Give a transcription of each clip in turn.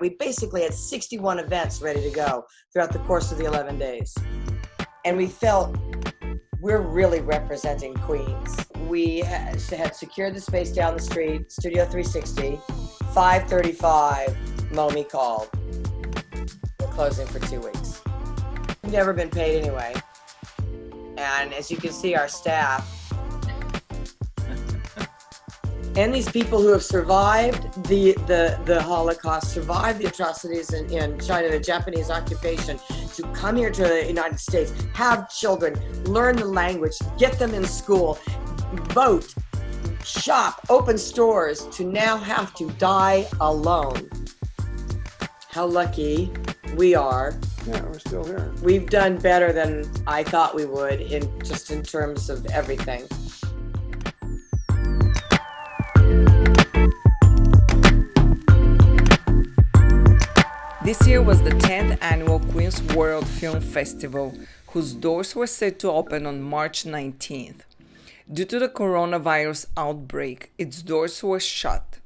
We basically had 61 events ready to go throughout the course of the 11 days. And we felt we're really representing Queens. We had secured the space down the street, Studio 360, 5:35, Momi called. We're closing for 2 weeks. We've never been paid anyway. And as you can see, our staff, and these people who have survived the Holocaust, survived the atrocities in China, the Japanese occupation, to come here to the United States, have children, learn the language, get them in school, vote, shop, open stores, to now have to die alone. How lucky we are. Yeah, we're still here. We've done better than I thought we would in terms of everything. This year was the 10th annual Queens World Film Festival, whose doors were set to open on March 19th. Due to the coronavirus outbreak, its doors were shut.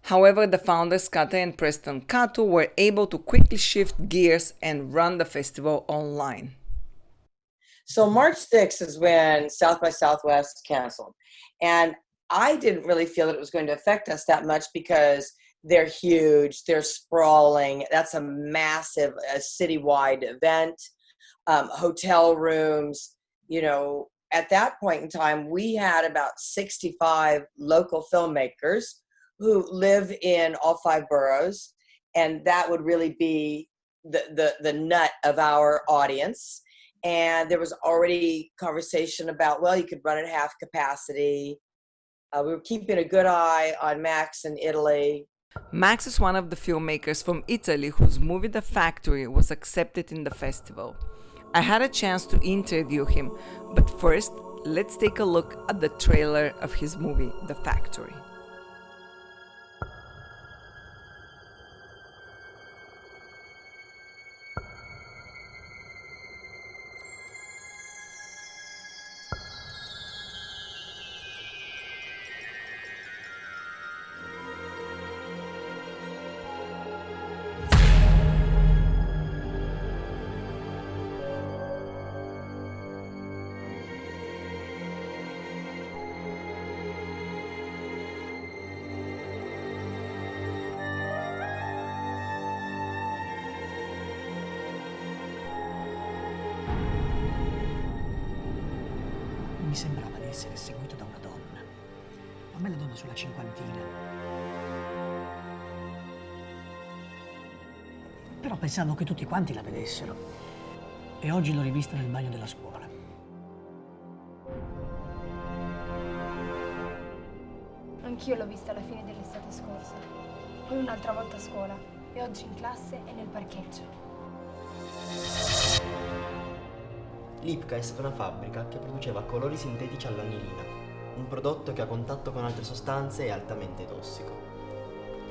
However, the founders Katha and Preston Cato were able to quickly shift gears and run the festival online. So March 6th is when South by Southwest canceled. And I didn't really feel that it was going to affect us that much because they're huge, they're sprawling. That's a massive citywide event. Hotel rooms, at that point in time, we had about 65 local filmmakers who live in all 5 boroughs. And that would really be the nut of our audience. And there was already conversation about, well, you could run at half capacity. We were keeping a good eye on Max in Italy. Max is one of the filmmakers from Italy whose movie The Factory was accepted in the festival. I had a chance to interview him, but first, let's take a look at the trailer of his movie The Factory. Mi sembrava di essere seguito da una donna, una bella donna sulla cinquantina. Però pensavo che tutti quanti la vedessero e oggi l'ho rivista nel bagno della scuola. Anch'io l'ho vista alla fine dell'estate scorsa, poi un'altra volta a scuola e oggi in classe e nel parcheggio. Lipka è stata una fabbrica che produceva colori sintetici all'anilina, un prodotto che a contatto con altre sostanze è altamente tossico.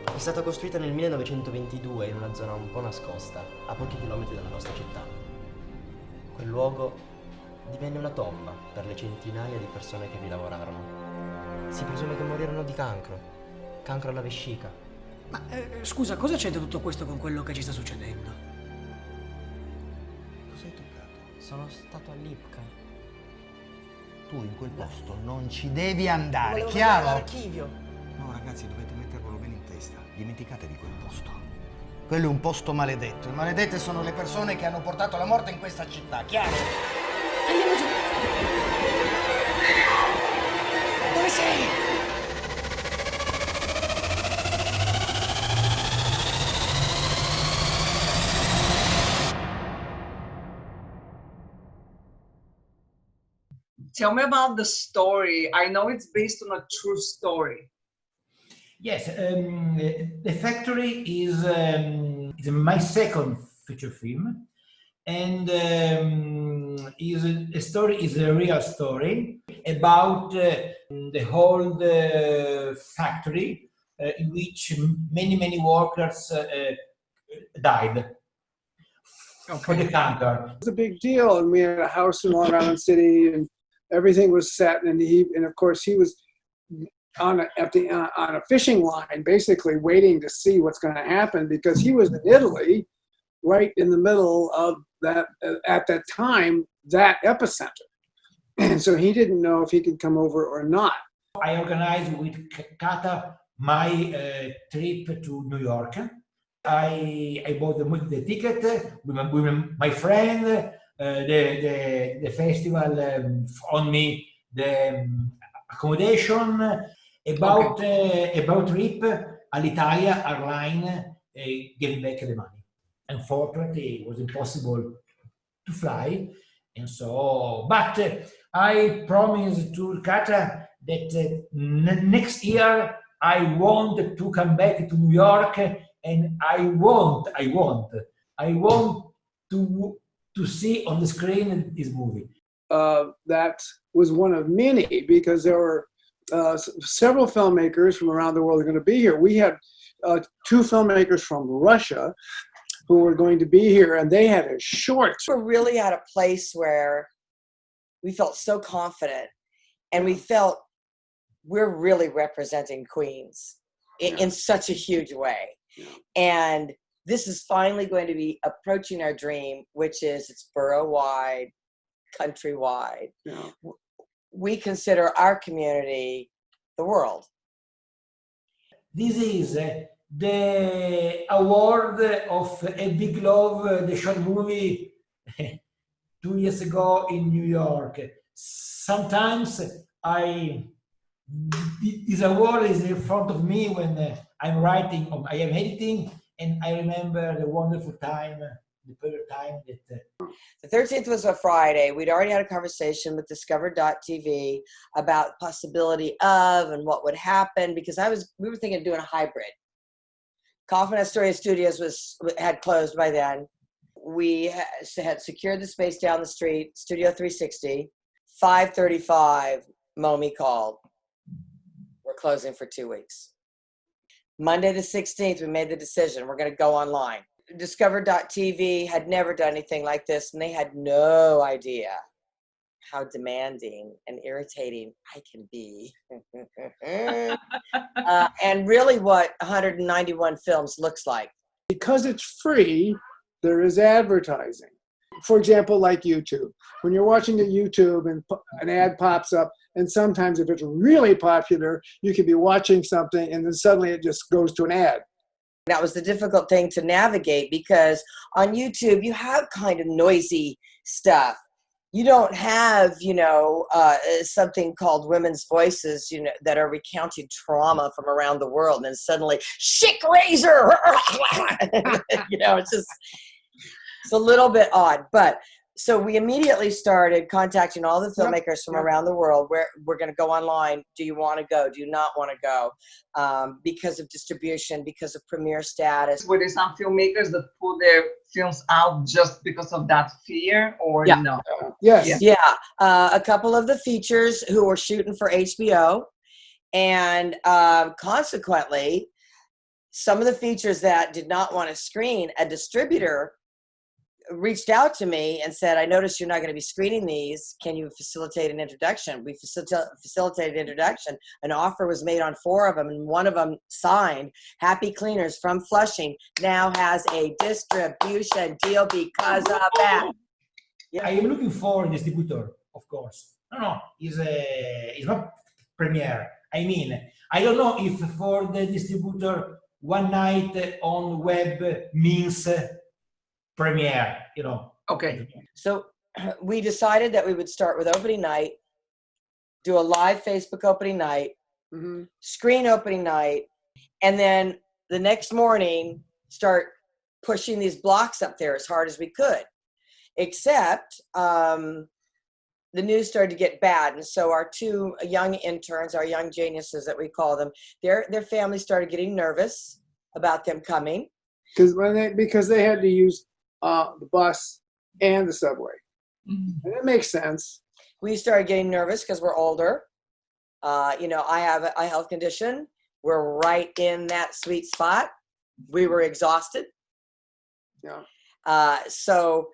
È stata costruita nel 1922 in una zona un po' nascosta, a pochi chilometri dalla nostra città. Quel luogo divenne una tomba per le centinaia di persone che vi lavorarono. Si presume che morirono di cancro alla vescica. Ma scusa, cosa c'entra tutto questo con quello che ci sta succedendo? Cos'hai toccato? Sono stato a Lipka. Tu in quel posto non ci devi andare, Volevo chiaro? vedere l'archivio. No ragazzi, dovete mettervelo bene in testa. Dimenticate di quel posto. Quello è un posto maledetto. E maledette sono le persone che hanno portato la morte in questa città, chiaro? Andiamo giù! Dove sei? Tell me about the story. I know it's based on a true story. Yes, The Factory is my second feature film, and is a real story about the whole factory in which many workers died for the cancer. It was a big deal, and we had a house in Long Island City, and everything was set. And of course, he was on a fishing line, basically waiting to see what's going to happen, because he was in Italy, right in the middle of that at that time, that epicenter, and so he didn't know if he could come over or not. I organized with Katha my trip to New York. I bought the ticket with my friend. The festival on me the accommodation. About trip, Alitalia airline gave back the money. Unfortunately, it was impossible to fly, and so. But I promised to Katha that next year I want to come back to New York, and I want to see on the screen this movie. That was one of many, because there were several filmmakers from around the world are going to be here. We had 2 filmmakers from Russia who were going to be here, and they had a short. We're really at a place where we felt so confident, and we felt we're really representing Queens in such a huge way. Yeah. And this is finally going to be approaching our dream, which is it's borough-wide, countrywide. Yeah. We consider our community the world. This is the award of A Big Love, the short movie 2 years ago in New York. Sometimes this award is in front of me when I'm writing or I am editing, and I remember the wonderful time, the perfect time that. The 13th was a Friday. We'd already had a conversation with Discover.tv about possibility of and what would happen, because we were thinking of doing a hybrid. Kaufman Astoria Studios had closed by then. We had secured the space down the street, Studio 360. 5:35, Momi called. We're closing for 2 weeks. Monday the 16th, we made the decision. We're going to go online. Discover.tv had never done anything like this, and they had no idea how demanding and irritating I can be. And really what 191 films looks like. Because it's free, there is advertising. For example, like YouTube. When you're watching the YouTube and an ad pops up, and sometimes if it's really popular, you could be watching something and then suddenly it just goes to an ad. That was the difficult thing to navigate, because on YouTube, you have kind of noisy stuff. You don't have, something called women's voices, that are recounting trauma from around the world. And then suddenly, chic razor, it's a little bit odd. But so we immediately started contacting all the filmmakers from around the world. We're going to go online. Do you want to go? Do you not want to go? Because of distribution, because of premiere status. Were there some filmmakers that put their films out just because of that fear, or no? Yes. Yeah. A couple of the features who were shooting for HBO, and consequently, some of the features that did not want to screen, a distributor reached out to me and said, I noticed you're not going to be screening these. Can you facilitate an introduction? We facilitated introduction. An offer was made on 4 of them, and one of them signed. Happy Cleaners from Flushing now has a distribution deal because of that. Yeah. I am looking for a distributor, of course. No, it's not premiere. I mean, I don't know if for the distributor one night on web means premiere, Okay. So we decided that we would start with opening night, do a live Facebook opening night, screen opening night, and then the next morning start pushing these blocks up there as hard as we could. Except the news started to get bad, and so our 2 young interns, our young geniuses that we call them, their families started getting nervous about them coming. Because they had to use the bus and the subway. And it makes sense. We started getting nervous because we're older. I have a health condition. We're right in that sweet spot. We were exhausted. Yeah. So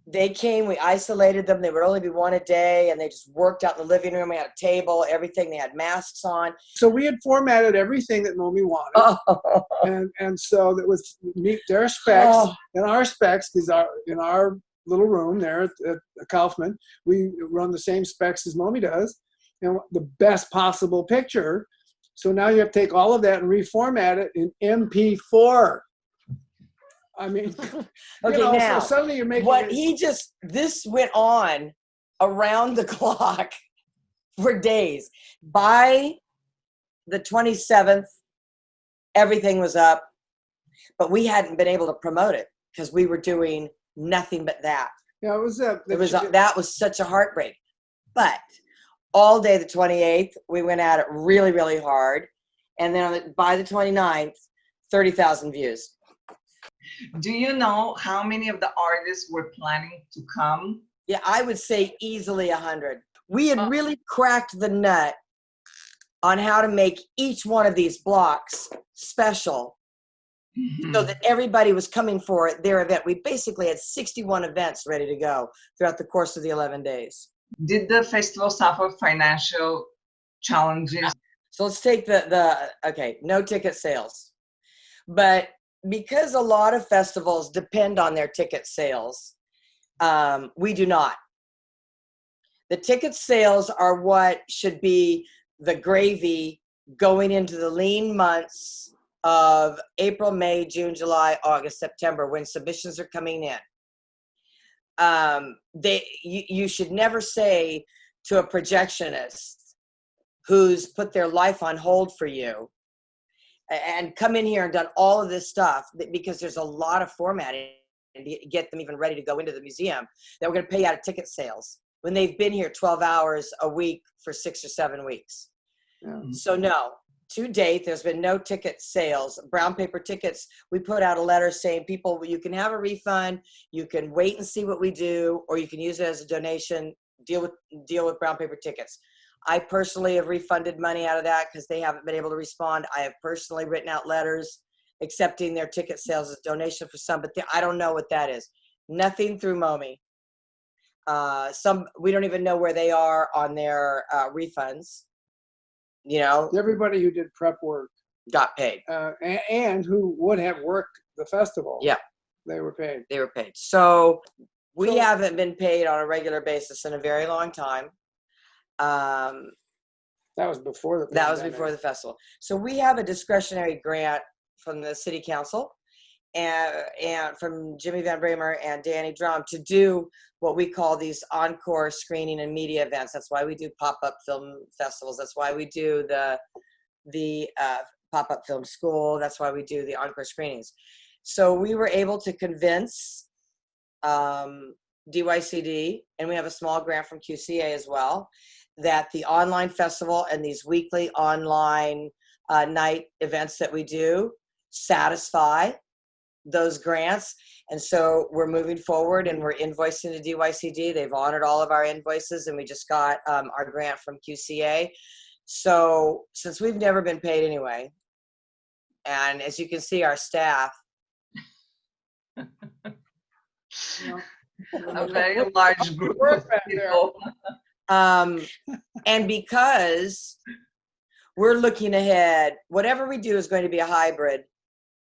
They came, we isolated them. They would only be one a day, and they just worked out in the living room. We had a table, everything. They had masks on. So we had formatted everything that Momi wanted. Oh. And so that was meet their specs Oh. and our specs, because in our little room there at Kaufman, we run the same specs as Momi does, and the best possible picture. So now you have to take all of that and reformat it in MP4. I mean, Okay, you know, now, so suddenly you're making this went on around the clock for days. By the 27th, everything was up, but we hadn't been able to promote it because we were doing nothing but that. Yeah, it was that was such a heartbreak. But all day the 28th, we went at it really, really hard. And then by the 29th, 30,000 views. Do you know how many of the artists were planning to come? Yeah, I would say easily 100. We had really cracked the nut on how to make each one of these blocks special so that everybody was coming for their event. We basically had 61 events ready to go throughout the course of the 11 days. Did the festival suffer financial challenges? So let's take okay, no ticket sales. But because a lot of festivals depend on their ticket sales, we do not. The ticket sales are what should be the gravy going into the lean months of April, May, June, July, August, September, when submissions are coming in. You should never say to a projectionist who's put their life on hold for you and come in here and done all of this stuff, because there's a lot of formatting to get them even ready to go into the museum, that we're going to pay out of ticket sales when they've been here 12 hours a week for 6 or 7 weeks. Yeah. So no, to date, there's been no ticket sales. Brown paper tickets, we put out a letter saying, people, you can have a refund, you can wait and see what we do, or you can use it as a donation, deal with brown paper tickets. I personally have refunded money out of that because they haven't been able to respond. I have personally written out letters accepting their ticket sales as donation for some, but I don't know what that is. Nothing through Momi. We don't even know where they are on their refunds. You know, everybody who did prep work got paid, and who would have worked the festival. Yeah, they were paid. They were paid. So we haven't been paid on a regular basis in a very long time. That was before the pandemic. That was before the festival. So we have a discretionary grant from the city council and from Jimmy Van Bramer and Danny Drum to do what we call these encore screening and media events. That's why we do pop-up film festivals. That's why we do the pop-up film school. That's why we do the encore screenings. So we were able to convince DYCD, and we have a small grant from QCA as well, that the online festival and these weekly online night events that we do satisfy those grants. And so we're moving forward and we're invoicing the DYCD. They've honored all of our invoices, and we just got our grant from QCA. So since we've never been paid anyway, and as you can see, our staff, a very large group of people. And because we're looking ahead, whatever we do is going to be a hybrid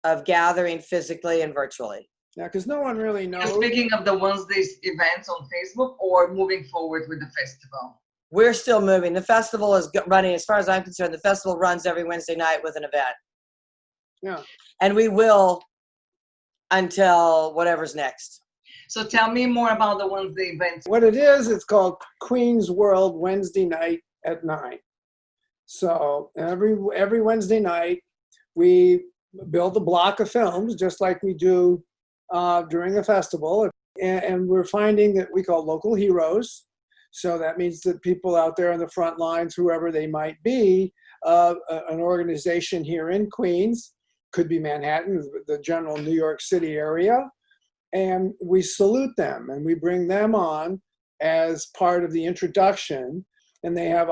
of gathering physically and virtually. Yeah, because no one really knows. You're speaking of the Wednesday's events on Facebook, or moving forward with the festival? We're still moving. The festival is running, as far as I'm concerned, the festival runs every Wednesday night with an event. Yeah. And we will until whatever's next. So tell me more about the Wednesday events. What it is, it's called Queen's World Wednesday night at 9. So every Wednesday night, we build a block of films, just like we do during the festival. And we're finding that we call local heroes. So that means that people out there on the front lines, whoever they might be, an organization here in Queens, could be Manhattan, the general New York City area, and we salute them and we bring them on as part of the introduction, and they have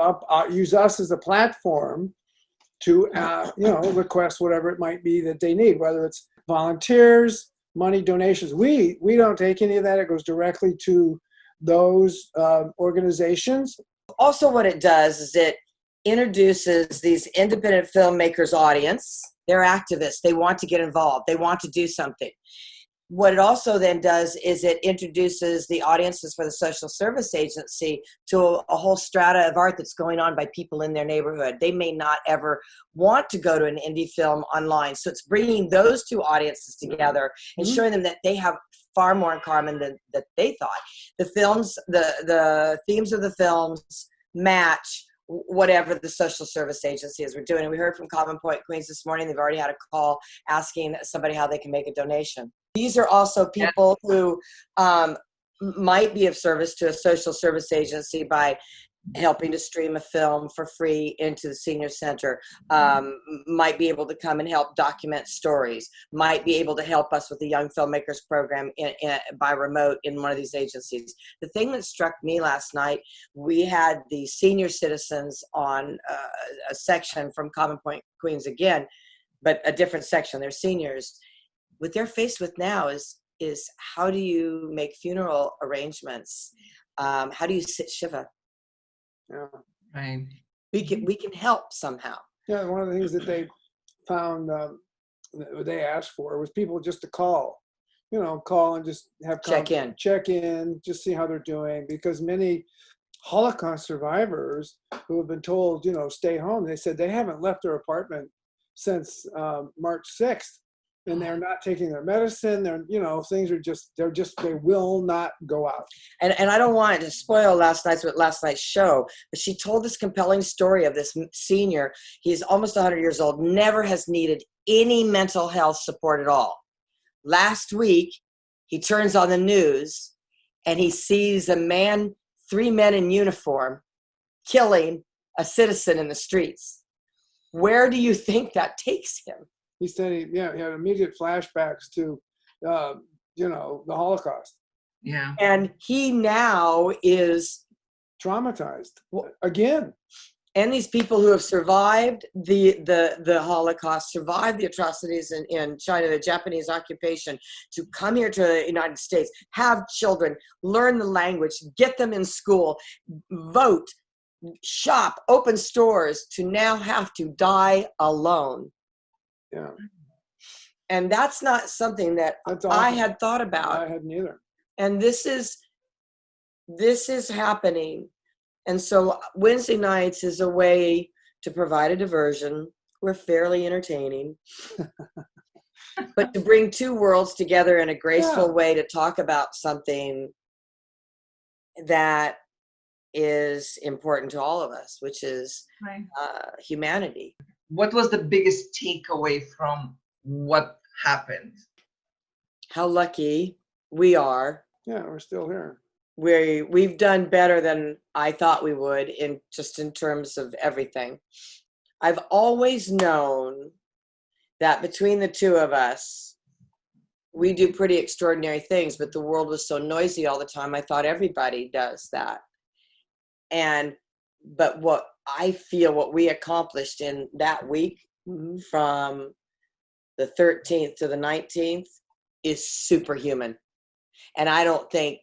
use us as a platform to request whatever it might be that they need, whether it's volunteers, money donations. We don't take any of that. It goes directly to those organizations. Also, what it does is it introduces these independent filmmakers audience. They're activists. They want to get involved. They want to do something. What it also then does is it introduces the audiences for the social service agency to a whole strata of art that's going on by people in their neighborhood. They may not ever want to go to an indie film online. So it's bringing those two audiences together and showing them that they have far more in common than that they thought. The films, the themes of the films match whatever the social service agencies were doing. And we heard from Common Point Queens this morning. They've already had a call asking somebody how they can make a donation. These are also people who might be of service to a social service agency by helping to stream a film for free into the senior center, might be able to come and help document stories, might be able to help us with the Young Filmmakers Program by remote in one of these agencies. The thing that struck me last night, we had the senior citizens on a section from Common Point Queens again, but a different section, they're seniors. What they're faced with now is how do you make funeral arrangements? How do you sit Shiva? Yeah. Right. We can help somehow. Yeah, one of the things that they found they asked for was people just to call, call and just have check in, just see how they're doing, because many Holocaust survivors who have been told, stay home, they said they haven't left their apartment since March 6th. And they're not taking their medicine. They're, things are they will not go out. And I don't want to spoil last night's show, but she told this compelling story of this senior. He's almost 100 years old, never has needed any mental health support at all. Last week, he turns on the news and he sees three men in uniform, killing a citizen in the streets. Where do you think that takes him? He said he had immediate flashbacks to, the Holocaust. Yeah. And he now is traumatized again. And these people who have survived the Holocaust, survived the atrocities in China, the Japanese occupation, to come here to the United States, have children, learn the language, get them in school, vote, shop, open stores, to now have to die alone. Yeah. And that's not something that I had thought about. I hadn't either. And this is happening. And so Wednesday nights is a way to provide a diversion. We're fairly entertaining. But to bring two worlds together in a graceful way to talk about something that is important to all of us, which is humanity. What was the biggest takeaway from what happened? How lucky we are. Yeah, we're still here. We've done better than I thought we would in terms of everything. I've always known that between the two of us, we do pretty extraordinary things, but the world was so noisy all the time. I thought everybody does that. But what I feel what we accomplished in that week from the 13th to the 19th is superhuman. And I don't think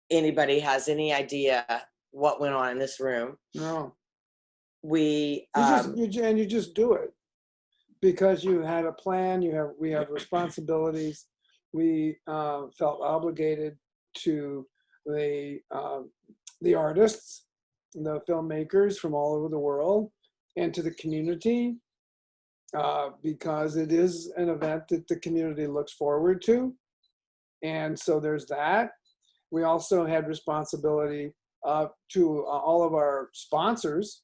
anybody has any idea what went on in this room. No. You just do it because you had a plan. We have responsibilities. We felt obligated to the artists, the filmmakers from all over the world, and to the community, because it is an event that the community looks forward to. And so there's that. We also had responsibility to all of our sponsors.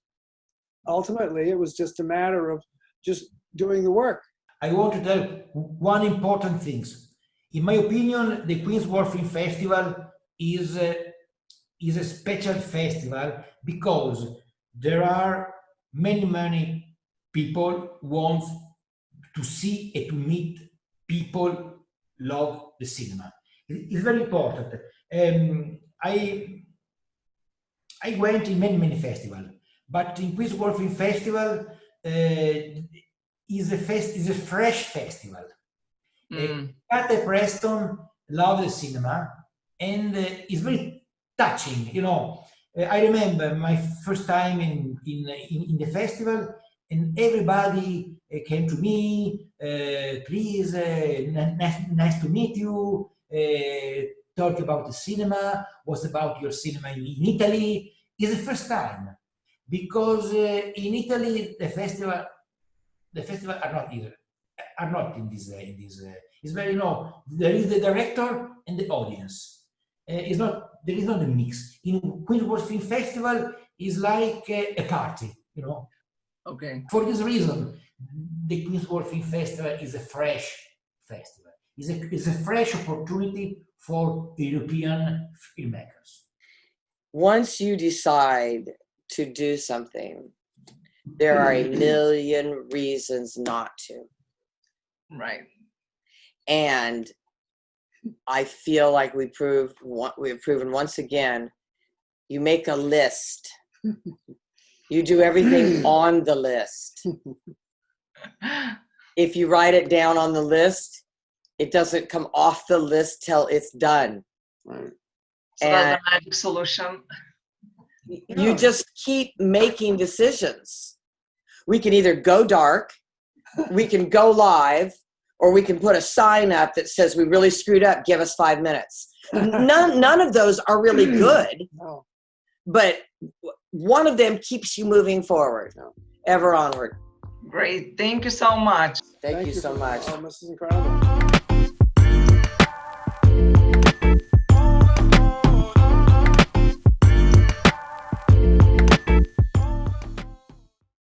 Ultimately, it was just a matter of just doing the work. I want to tell one important thing. In my opinion, the Queen's World Film Festival is a special festival because there are many people who want to see and to meet people love the cinema. It's very important. I went in many festivals, but in Queen's World Film Festival, is a fresh festival. Mm. Katha and Preston love the cinema, and it's very touching. You know, I remember my first time in the festival, and everybody came to me, please, nice to meet you. Talk about the cinema. What's about your cinema in Italy? It's the first time, because in Italy the festival are not either. Are not in this. It's very, you know, there is the director and the audience. It's not, there is not a mix. In Queensborough Film Festival is like a party, you know. Okay. For this reason, the Queensborough Film Festival is a fresh festival. It's a fresh opportunity for European filmmakers. Once you decide to do something, there are a million reasons not to. Right. And I feel like we've proven once again, you make a list. You do everything on the list. If you write it down on the list, it doesn't come off the list till it's done. Right. So that's the magic solution. You just keep making decisions. We can either go dark, we can go live, or we can put a sign up that says we really screwed up, give us 5 minutes. None of those are really good, No. but one of them keeps you moving forward, ever onward. Great. Thank you so much. Thank you so much. This is incredible.